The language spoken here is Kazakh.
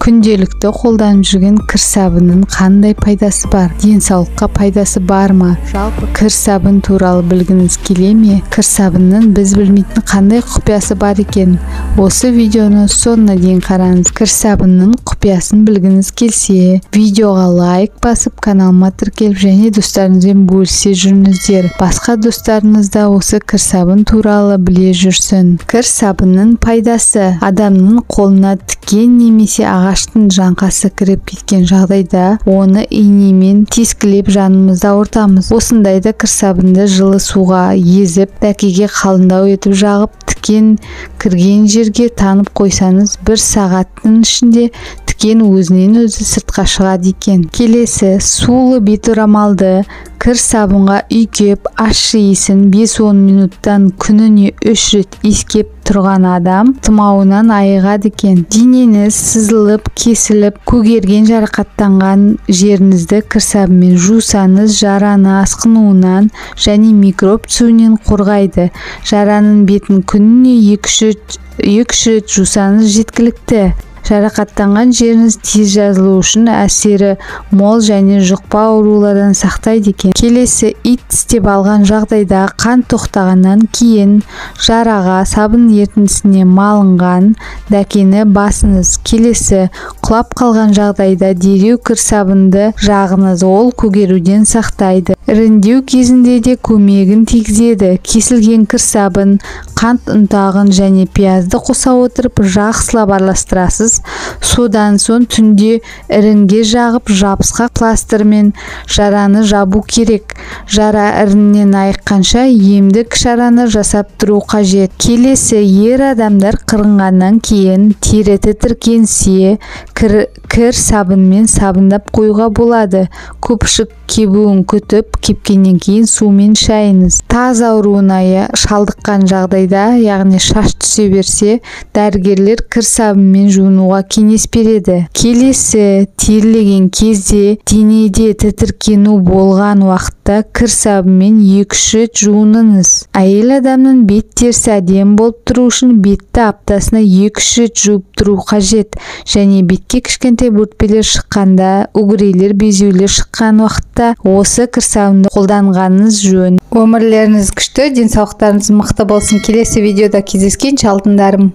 Күнделікті қолданып жүрген кір сабынның қандай пайдасы бар? Денсаулыққа пайдасы бар ма? Жалпы кір сабын туралы білгіңіз келе ме? Кір сабынның біз білмейтін қандай құпиясы бар екен? Осы видеоны соңына дейін қараңыз. Кір сабынның құпиясын білгіңіз келсе, видеоға лайк басып, каналыма тіркеліп және достарыңызбен бөлісе жүріңіздер. Басқа достарыңыз да осы кір сабын туралы біле жүрсін. Кір сабынның пайдасы: адамның қолына тікен немесе ағаштың жаңқасы кіріп кеткен жағдайда оны инемен тескілеп жанымызда ауыртамыз. Осындайда кір сабынды жылы суға езіп, дәкеге қалыңдау етіп жағып, тікен кірген жерге таңып қойсаңыз, 1 сағаттың ішінде тікен өзінен өзі сыртқа шығады екен. Келесі, сулы бет орамалды кір сабынға үйкеп, ащы иісін 5-10 минуттан күніне 3 рет иіскеп тұрған адам тұмауынан айығады екен. Денеңіз сызылып, кесіліп, көгерген, жарақаттанған жеріңізді кір сабынмен жусаңыз, жараны асқынуынан және микроб түсуінен қорғайды. Жараның бетін күніне 2-3 рет жусаңыз жеткілікті. Жарақаттанған жеріңіз тез жазылу үшін әсері мол және жұқпа аурулардан сақтайды екен. Келесі, ит тістеп алған жағдайда қан тоқтағаннан кейін жараға сабын ертіндісіне малынған дәкені басыңыз. Келесі, құлап қалған жағдайда дереу кір сабынды жағыңыз, ол көгеруден сақтайды. Іріңдеу кезінде де көмегін тигізеді. Кесілген кір сабын, қант ұнтағын және пиязды қоса отырып жақсылап араластырасыз. Содан соң түнде іріңге жағып, жабысқақ пластырмен жараны жабу керек. Жара іріңнен айыққанша емдік шараны жасап тұру қажет. Келесі, ер адамдар қырынғаннан кейін тері тітіркенсе, кір сабынмен сабындап қоюға болады. Көпшік кебуін күтіп, кепкеннен кейін сумен шайыңыз. Таз ауруына шалдыққан жағдайда, яғни шаш түсе берсе, дәрігерлер кір сабынмен жуынуға кеңес береді. Келесі, терлеген кезде, денеде тітіркену болған уақытта кір сабынмен 2-3 рет жуыныңыз. Әйел адамның бет терісі әдемі болып тұру үшін бетті аптасына 2-3 рет жуып тұру қажет. Және бетке кішкентай бөртпелер шыққанда, үгірейлер, безеулер шыққан уақытта осы кір сабынды қолданғаныңыз жөн. Өмірлеріңіз күшті, денсаулықтарыңыз мықты болсын. Келесі видеода кездескенше алтындарым.